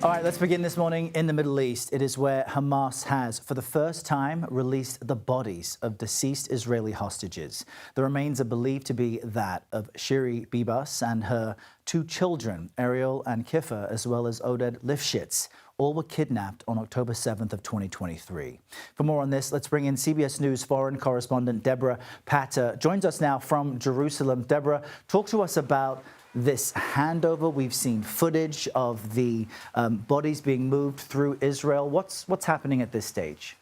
All right, let's begin this morning in the Middle East. It is where Hamas has, for the first time, released the bodies of deceased Israeli hostages. The remains are believed to be that of Shiri Bibas and her two children, Ariel and Kiffer, as well as Oded Lifshitz. All were kidnapped on October 7th of 2023. For more on this, let's bring in CBS News foreign correspondent Debora Patta. Joins us now from Jerusalem. Debora, talk to us about this handover. We've seen footage of the bodies being moved through Israel. What's happening at this stage?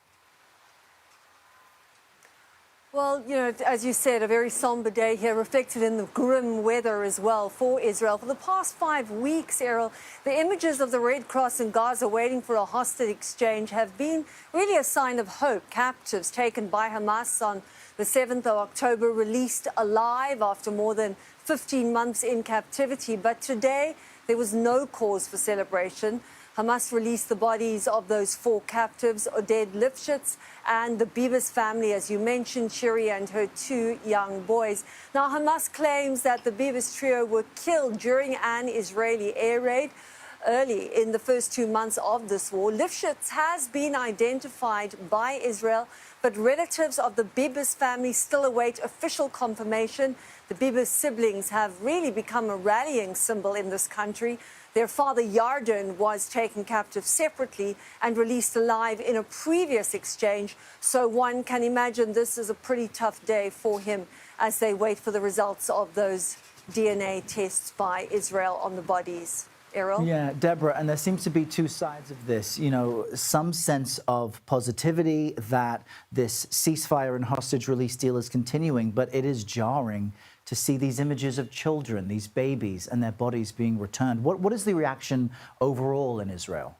Well, you know, as you said, a very somber day here, reflected in the grim weather as well for Israel. For the past 5 weeks, Errol, the images of the Red Cross in Gaza waiting for a hostage exchange have been really a sign of hope. Captives taken by Hamas on the 7th of October released alive after more than 15 months in captivity. But today, there was no cause for celebration. Hamas released the bodies of those 4 captives, Oded Lifshitz and the Bibas family, as you mentioned, Shiri and her 2 young boys. Now, Hamas claims that the Bibas trio were killed during an Israeli air raid early in the first 2 months of this war. Lifshitz has been identified by Israel, but relatives of the Bibas family still await official confirmation. The Bibas siblings have really become a rallying symbol in this country. Their father, Yarden, was taken captive separately and released alive in a previous exchange. So one can imagine this is a pretty tough day for him as they wait for the results of those DNA tests by Israel on the bodies. Errol? Yeah, Debora, and there seems to be 2 sides of this. You know, some sense of positivity that this ceasefire and hostage release deal is continuing, but it is jarring to see these images of children, these babies, and their bodies being returned. What is the reaction overall in Israel?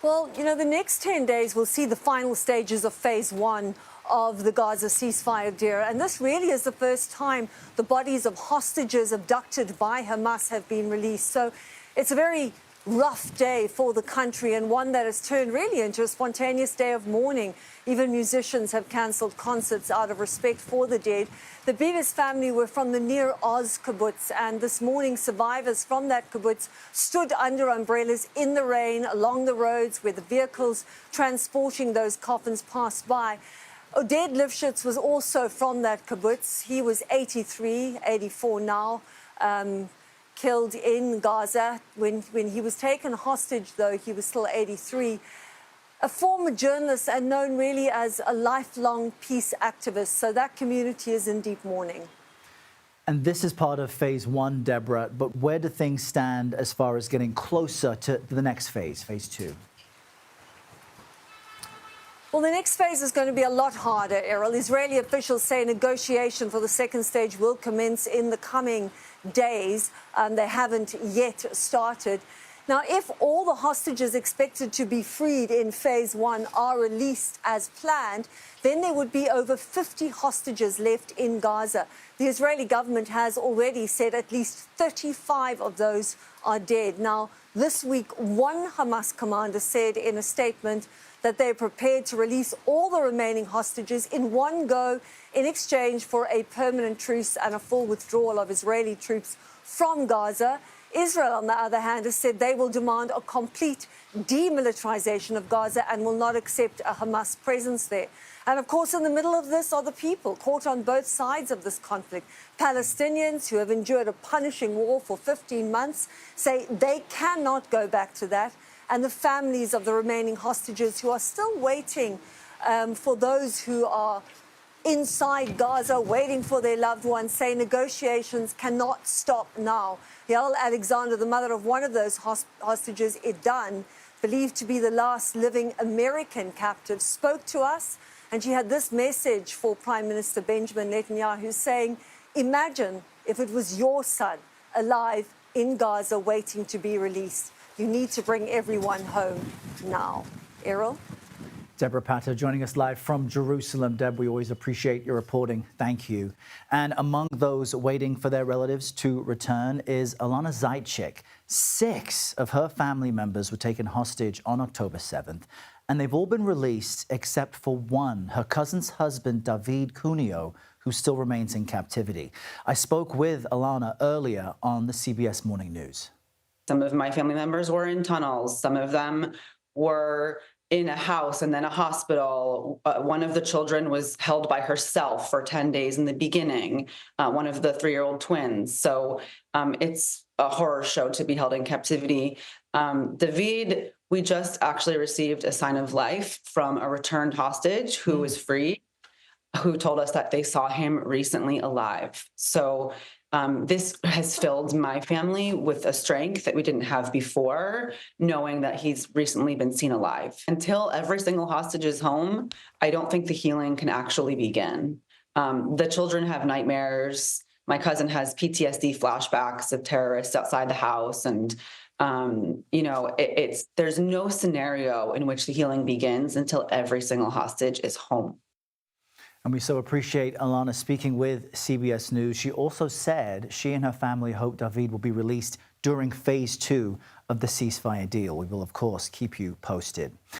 Well, you know, the next 10 days will see the final stages of phase 1 of the Gaza ceasefire deal. And this really is the first time the bodies of hostages abducted by Hamas have been released. So it's a very rough day for the country, and one that has turned really into a spontaneous day of mourning. Even musicians have cancelled concerts out of respect for the dead. The Bibas family were from the Near Oz kibbutz, and this morning survivors from that kibbutz stood under umbrellas in the rain along the roads where the vehicles transporting those coffins passed by. Oded Lifshitz was also from that kibbutz. He was 83, 84 now. Killed in Gaza. When he was taken hostage, though, he was still 83. A former journalist and known really as a lifelong peace activist. So that community is in deep mourning. And this is part of phase 1, Debora, but where do things stand as far as getting closer to the next phase, phase 2? Well, the next phase is going to be a lot harder, Errol. Israeli officials say negotiation for the second stage will commence in the coming days. They haven't yet started. Now, if all the hostages expected to be freed in phase 1 are released as planned, then there would be over 50 hostages left in Gaza. The Israeli government has already said at least 35 of those are dead. Now, this week, one Hamas commander said in a statement that they're prepared to release all the remaining hostages in one go in exchange for a permanent truce and a full withdrawal of Israeli troops from Gaza. Israel, on the other hand, has said they will demand a complete demilitarization of Gaza and will not accept a Hamas presence there. And of course, in the middle of this are the people caught on both sides of this conflict. Palestinians who have endured a punishing war for 15 months say they cannot go back to that. And the families of the remaining hostages who are still waiting for those who are inside Gaza, waiting for their loved ones, say negotiations cannot stop now. Yael Alexander, the mother of one of those hostages, Idan, believed to be the last living American captive, spoke to us, and she had this message for Prime Minister Benjamin Netanyahu saying, imagine if it was your son alive in Gaza waiting to be released. You need to bring everyone home now. Errol? Debora Patta joining us live from Jerusalem. Deb, we always appreciate your reporting. Thank you. And among those waiting for their relatives to return is Alana Zaitchik. 6 of her family members were taken hostage on October 7th, and they've all been released except for one, her cousin's husband, David Cuneo, who still remains in captivity. I spoke with Alana earlier on the CBS Morning News. Some of my family members were in tunnels. Some of them were in a house and then a hospital. One of the children was held by herself for 10 days in the beginning, one of the 3-year-old twins. So it's a horror show to be held in captivity. David, we just actually received a sign of life from a returned hostage who was free, who told us that they saw him recently alive. So this has filled my family with a strength that we didn't have before, knowing that he's recently been seen alive. Until every single hostage is home, I don't think the healing can actually begin. The children have nightmares. My cousin has PTSD flashbacks of terrorists outside the house. And, there's no scenario in which the healing begins until every single hostage is home. And we so appreciate Alana speaking with CBS News. She also said she and her family hope David will be released during phase 2 of the ceasefire deal. We will, of course, keep you posted.